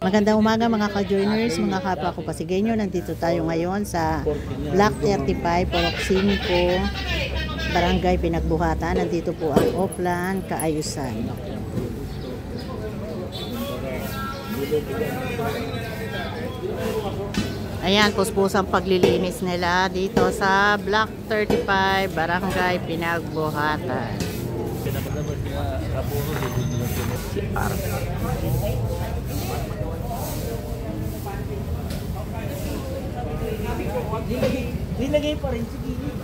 Magandang umaga mga ka-joiners, mga kapwa ko Pasigueño. Nandito tayo ngayon sa Block 35, Purok 5, Barangay Pinagbuhatan. Nandito po ang Oplan Kaayusan. Ayan, puspusang paglilinis nila dito sa Block 35, Barangay Pinagbuhatan. CR. Nilagay pa rin sa gilid.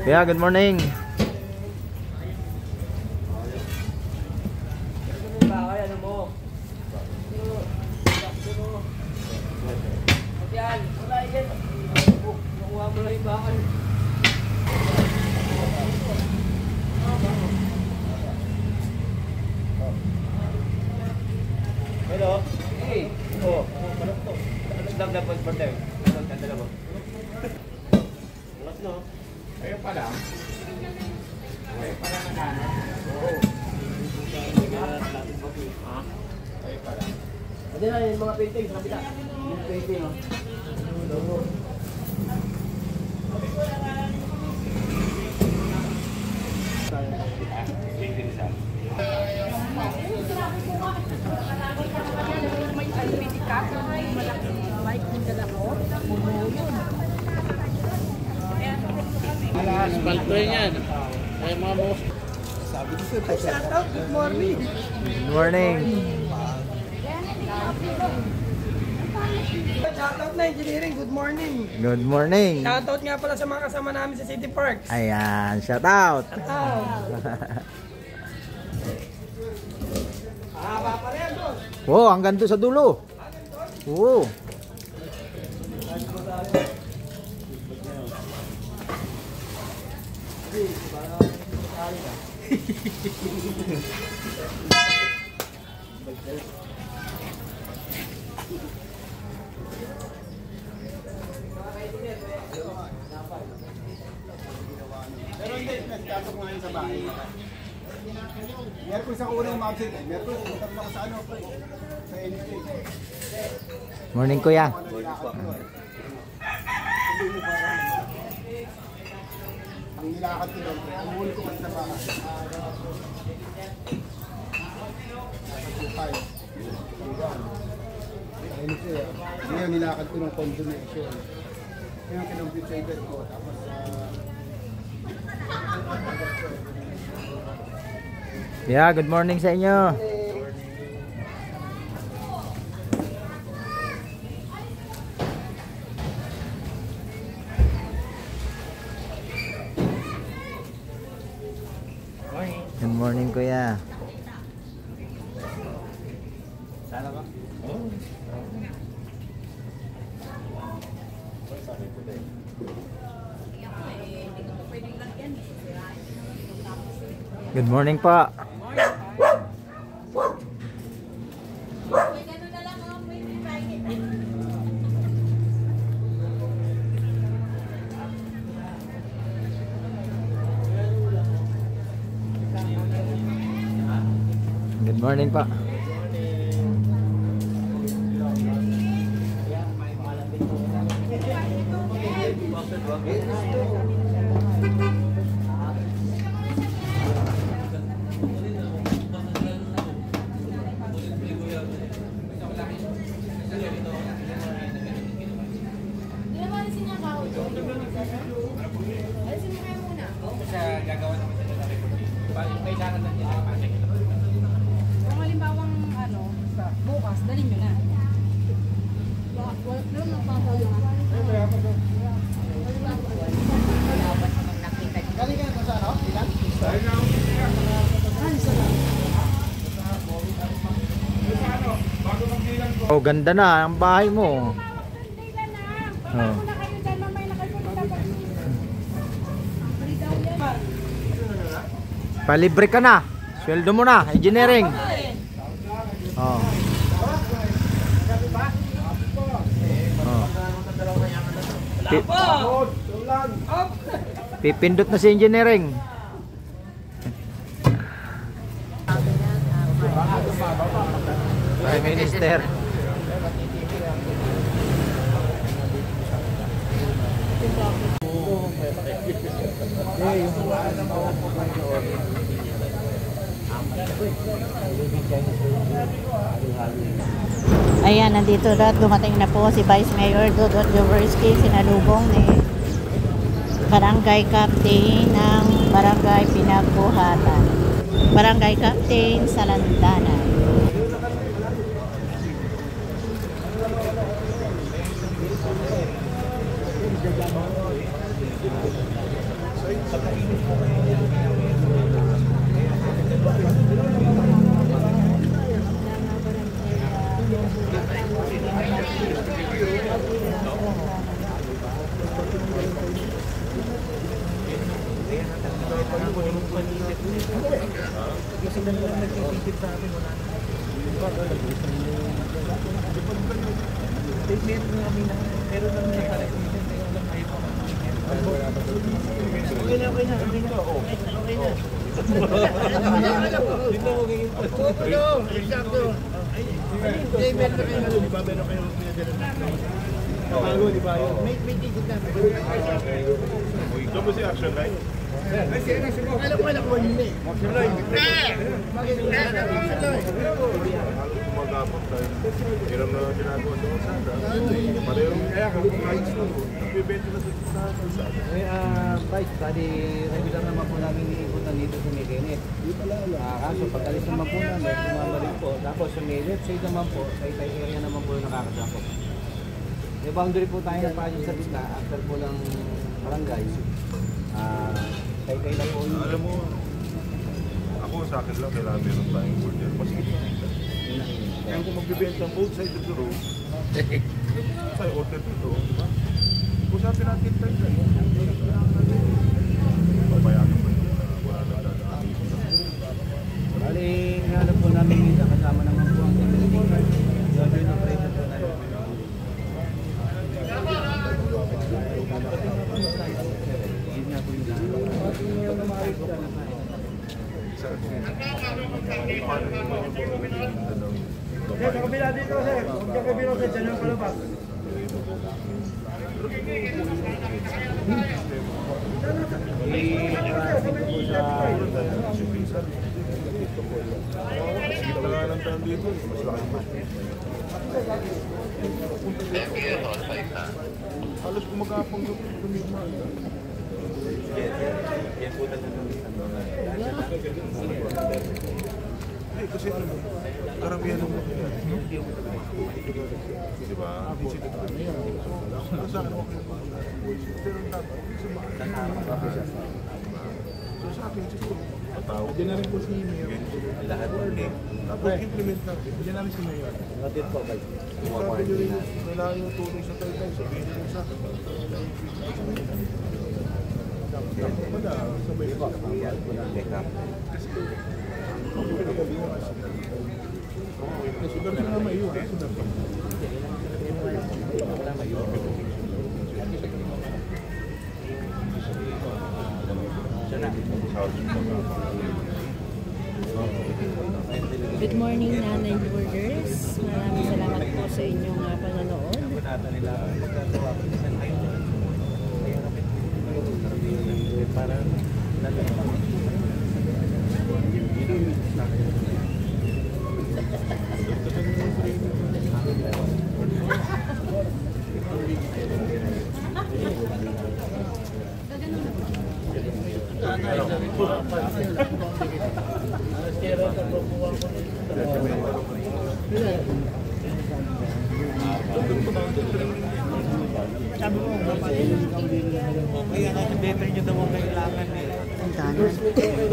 Yeah, good morning. Hello? Hey! Oh, ano to? Ano dapat ba tayo? Ano kanta ba? Alas no? Ayun pala. Ayun pala na kanan. Oo. Ayun pala. Ano na yung mga painting sa kapila? Yung painting oh. Painting sa may alpidi ka, may malaking mic ng dala ko. Puno yun. Asfalto yan. Ay mga boss. Shoutout, good morning. Good morning. Shoutout na engineering, good morning. Good morning. Shoutout nga pala sa mga kasama namin sa City Parks. Ayan, shout out. Wow, hanggang doon sa dulo. Wow. Pero hindi, nagtatok ngayon sa bahay. Merkulis ako unang umabsent eh. Merkulis, punta ako sa ano, sa NK. Morning kuya. Ang nilakad ko doon, ang huli ko kasi sa bahay. NK. Ngayon nilakad ko ng combination. Ngayon kinumpit sa edad ko. Tapos Yeah, good morning sa inyo. Good morning kuya. Sana ba? Oo. Good morning pa. Good morning pa. Kung halimbawang bukas, dalhin nyo na. galing ka na sa ano? Ilan? Oh, ganda na ang bahay mo. Oh. Palibre ka na. Sweldo mo na, engineering. Oh. Oh. Pi- Pipindot na si engineering. Prime Minister. Ayan, nandito na, dumating na po si Vice Mayor Dudut Jaworski, sinalubong ni Barangay Captain ng Barangay Pinagbuhatan. Barangay Captain sa Landanan. Magapot tayo. Hirap na ginagawa sa kalsada. Pareho kaya kung kahit na nagbibenta na sa kalsada. Vice, tadi regular naman po namin iniikutan dito sa Mikinet. Kaso pag-alis naman po namin, sumama rin po. Tapos sa may left side naman po, sa itay area naman po yung nakakasakop. May boundary po tayo ng project sa Bisna after po ng barangay. Itay lang po yun. Alam mo, ako sa akin lang kailangan meron tayong border. Masigit na kita. Kaya kung magbibenta ang both sides of the road, sa order dito, di ba? Usapin natin tayo sa iyo. Papayagan pa yun. Wala na dadaan. Bali, hanap po namin isa kasama naman po ang technical. Gagawin ng operation po namin. Yun nga po yung Sa kabila dito, sir. Sa kabila sa dyan ang palabas. Nagalang tayo dito, mas laki pa. Halos kumagapang gumigma. Yan po talaga. Eh, kasi karamihan ng mga yan. Di ba? Hindi sila tayo. Sa akin, okay naman. Pero dapat, so sa akin, siguro, patawag. Diyan na rin po si Mayor. Lahat hindi. Tapos implement na. Diyan na rin si Mayor. Natin po ba? Sabi nyo rin, kailangan yung tulong sa tayo-tayo. Sabihin nyo sa akin. Dapat pala, sabay ko. Sugar na naman yun. Good morning, Nanay Burgers. Maraming salamat po sa inyong panonood.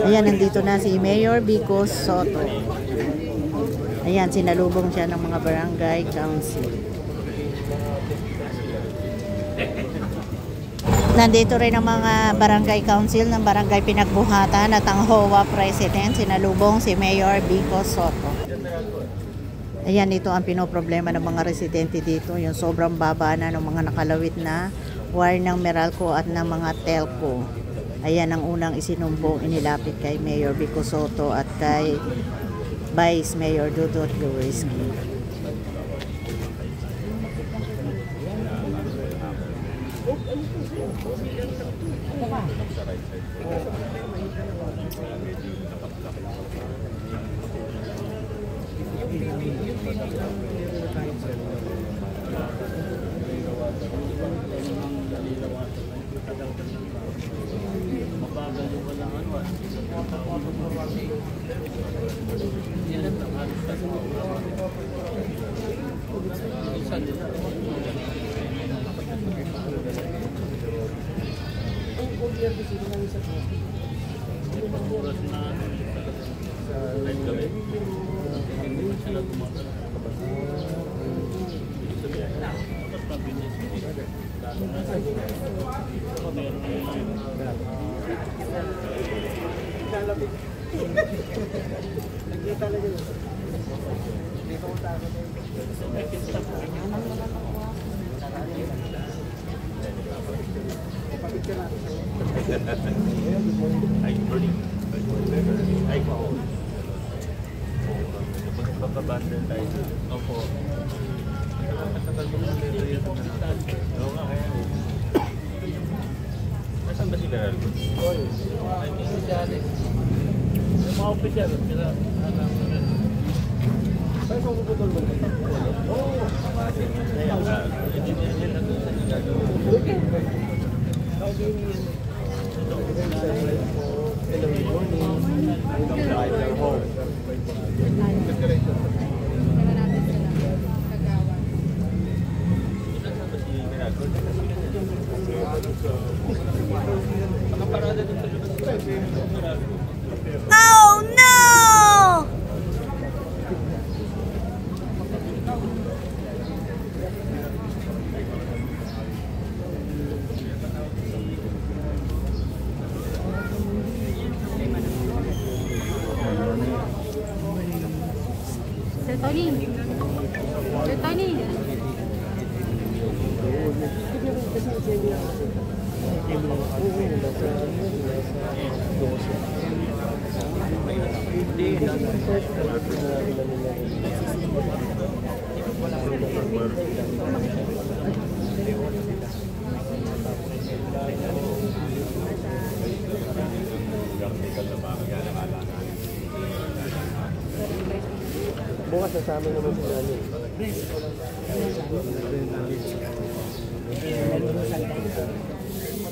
Ayan, nandito na si Mayor Vico Soto. Ayan, sinalubong siya ng mga barangay council. Nandito rin ang mga barangay council ng barangay Pinagbuhatan at ang HOA President, sinalubong si Mayor Vico Soto. Ayan, ito ang pinoproblema ng mga residente dito, yung sobrang baba na ng mga nakalawit na wire ng Meralco at ng mga telco. Ayan ang unang isinumbong inilapit kay Mayor Vico Soto at kay Vice Mayor Dudut Luisky. Ay, burning. Ay, wow. Pagkabandal tayo. Opo. Oo nga, kaya. Nasaan ba si Garal? Ay, opisyalis. Yung mga opisyal, sila, alam mo rin. Saan sa puputol mo? Oo. Hindi nila nandun sa nagagawa. Oh no! Sir Tony. Sir Tony. Bukas na sa amin naman si Nani.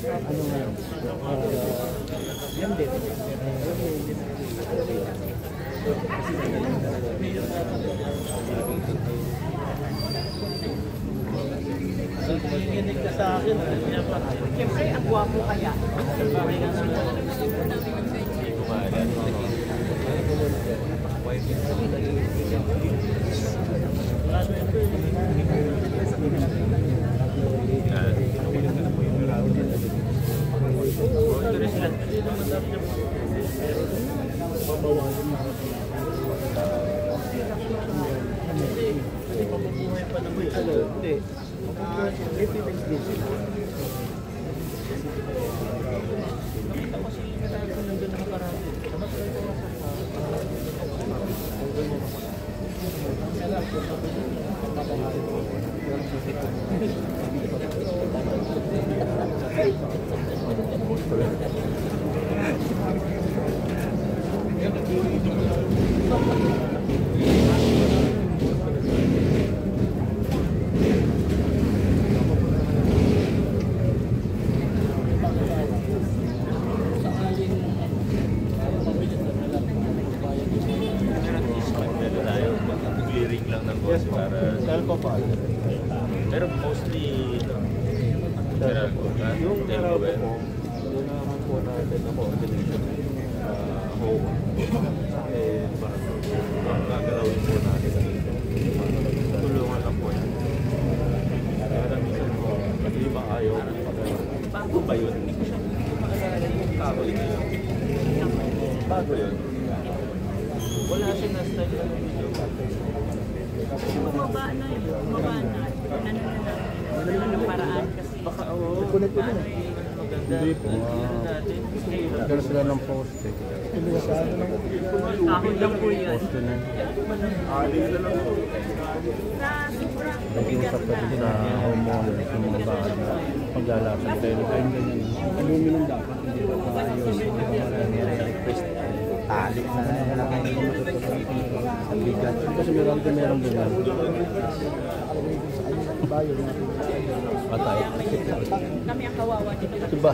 Ano nga? Yan din. Kumikinig ka sa akin. Siyempre, ang gwapo kaya. Hindi. Clearing lang ng boss para... Pero mostly... Yung karaoke po, doon naman po natin na coordination home. Parang gagalawin po natin dito. Tulungan lang po yan. Kaya minsan po, kasi iba ayaw. Bago ba yun? Bago yun. Bago yun. Wala siya na style ng video. Bumaba na yun. Bumaba na. Ano na lang. Ano paraan kasi. Baka, oo. Connect ko din. Hindi po. Pero sila ng poste. Kahon lang po yun. Poste na. Ali na lang po. Nag-iusap ka din sa homeowners ng mga bahay na pag-alasan tayo. Ay, ganyan. Aluminum dapat. Hindi ba maayos? Nire-request. Tali na lang ang ang bigat. Kasi meron din yan. Patay. Kami ang kawawa dito. Diba?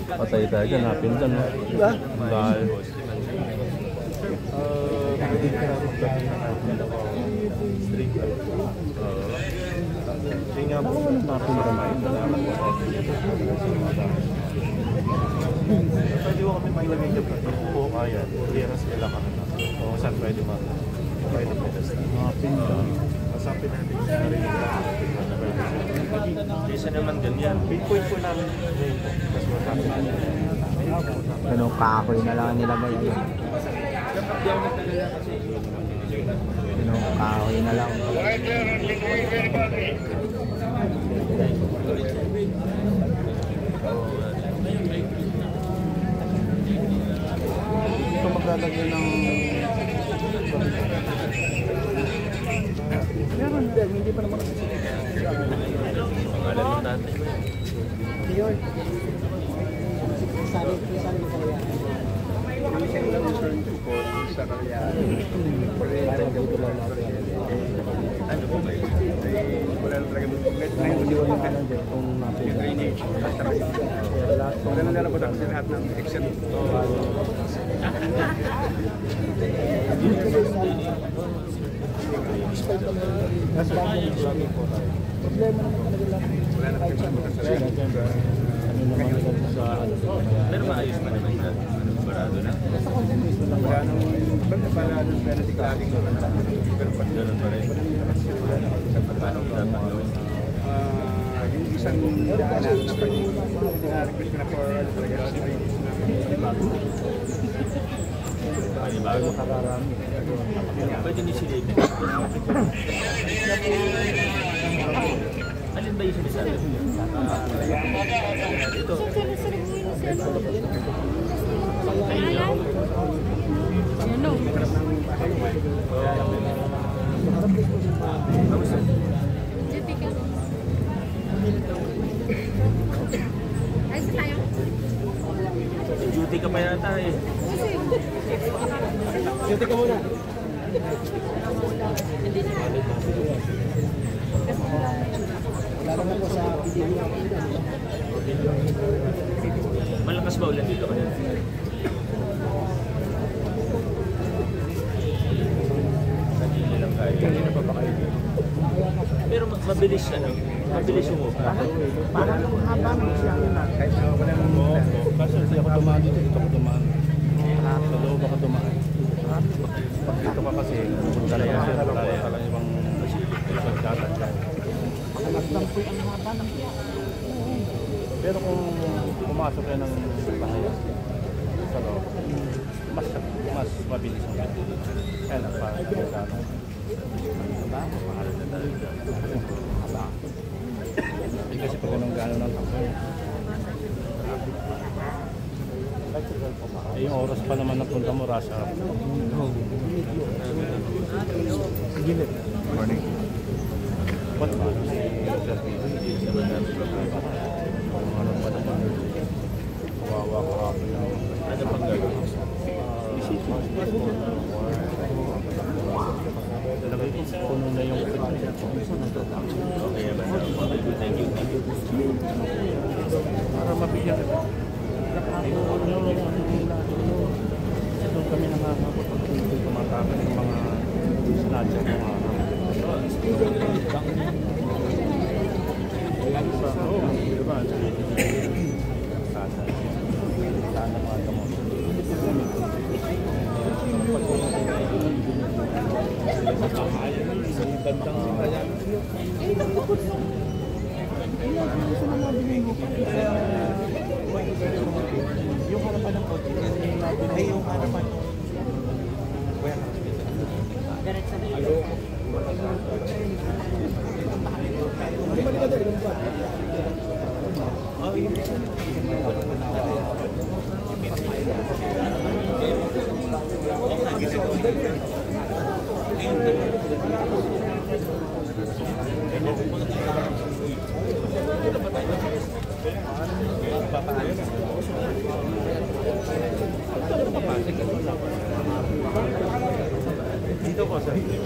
Patay tayo dyan, hapin dyan. Diba? Dahil. Kasi nga po, napinramay. Pwede ko kami mailagay dyan. Po kaya, clearance nila kami na. O saan pwede pwede pedestal. Hapin dyan. Masapin natin sa narinig na. Isa naman ganyan. Pinpoint po namin. Tapos masapin natin. Ganun kahoy na lang nilagay yun. Ganun kahoy na lang. Ito maglalagay ng... Meron din, hindi pa naman Pangalan mo natin. Ano po ba yun? Wala na talaga mga Ay, hindi wala ka lang dyan kung drainage. Wala na nila po tapos lahat ng exit. problema naman talaga lang. Wala na kayo sa Ano naman sa Pero maayos pa naman na. Barado na. Wala nang pala nung penalty cladding naman. Pero pag Ganun pa rin. Paano dapat gawin? yung isang daanan na pwede na-request ko na for talaga drainage na Panibago. kararami. Pwede niyo silipin. Alin ba yung sinasabi? Ito. Ano? Ay, sa tayo? Duty ka pa yata eh. Duty ka muna. Wala naman po sa video. Malakas ba ulan dito kaya? Kanina lang kayo. Kanina pa ba kayo dito? Pero mabilis ano? Mabilis umupa. Parang nung haba ng siya yun na. Kahit na wala nang kasi hindi ako dumaan dito, dito ako dumaan. Sa loob ako dumaan. Pag dito ka kasi, talaga siya, talaga ibang pagkatan dyan. Pakalagdang po ang haba ng siya. Pero kung pumasok kayo ng bahayan sa loob, mas mabilis ang yan. Kaya lang, parang pagkatan. Mahalal na talaga. Kasi pag anong gano'n ng takbo. Eh, yung oras pa naman na punta mo, rush hour. morning. Ba't ba? Ano pa naman? Kawawa ko ako na. Ano pang gagawin? Puno na yung Okay naman. Thank you. Thank you. para mabigyan kita. Doon kami nakakapot pag hindi tumatapos ng mga snatcher ng araw. Oo, diba? Sana mga gamot. Yung harapan ng kotse, ay yung harapan ng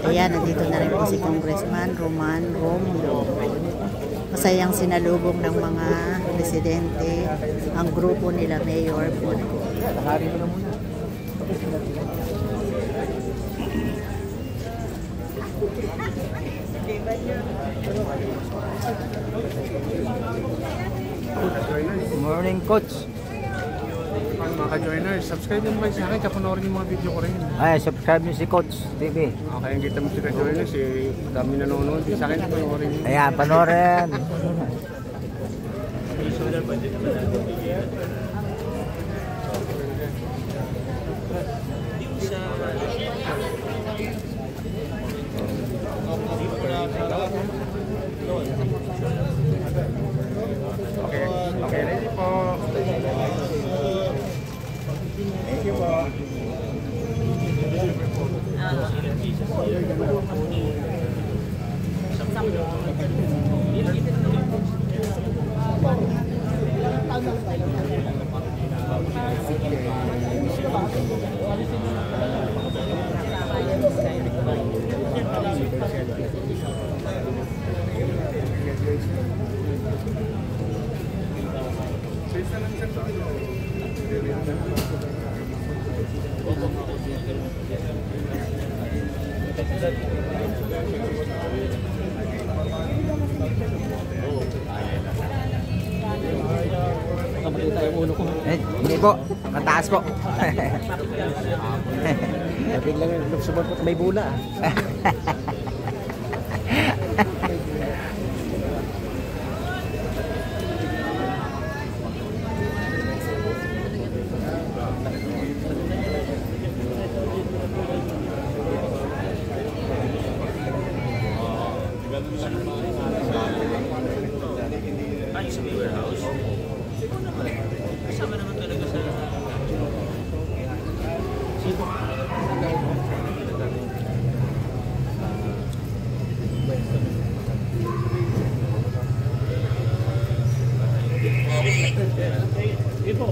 Ayan, nandito na rin po si Congressman Roman Romulo. Masayang sinalubong ng mga residente ang grupo nila Mayor Bongo. Good morning, Coach. Mga ka-joiners, subscribe din ba sa akin? Kapanoorin yung mga video ko rin. Ay, subscribe niyo si Coach TV. Okay, ang kita mo si ka-joiners, dami nanonood. Sa akin, panoorin nyo. Ayan, panoorin. Okay, okay, ready po. Thank you po. Eh, hindi po. Mataas po. Biglang nagsubot po may bula. Ay, sa may warehouse. Siguro naman. Kasama naman talaga sa... Sino? Ito.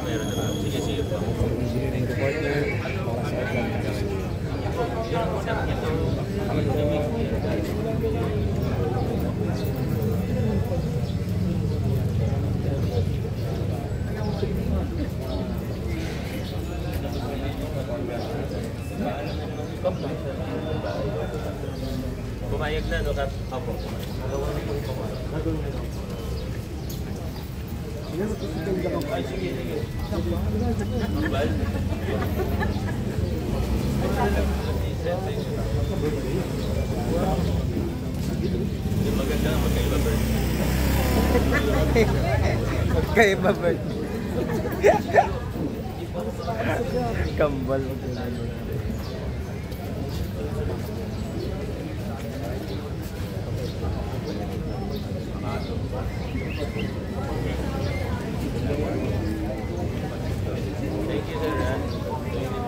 Meron na ba? Sige, sige. Pumayag na, no? Apo. Ay, sige, sige. Mabal. Yung maganda, magkaiba ba? Magkaiba ba? Kambal mo. Thank you, sir.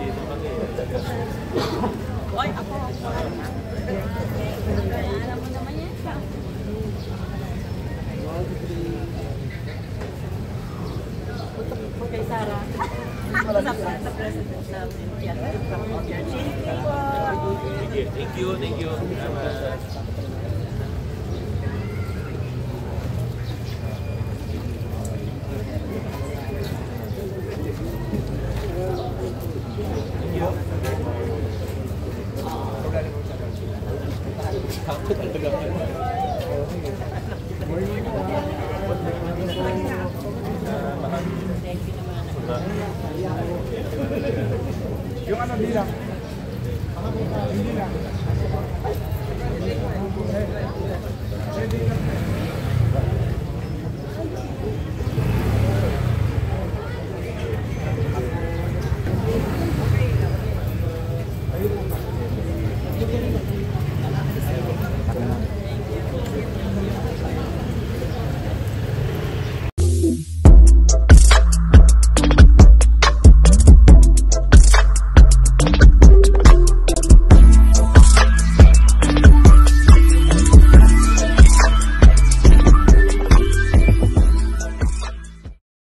Dito kami. Oy, ako. Alam mo naman yan. Kay Sarah. Sa president namin. Thank you, thank you. Thank you. Yung ano bilang? Hindi lang.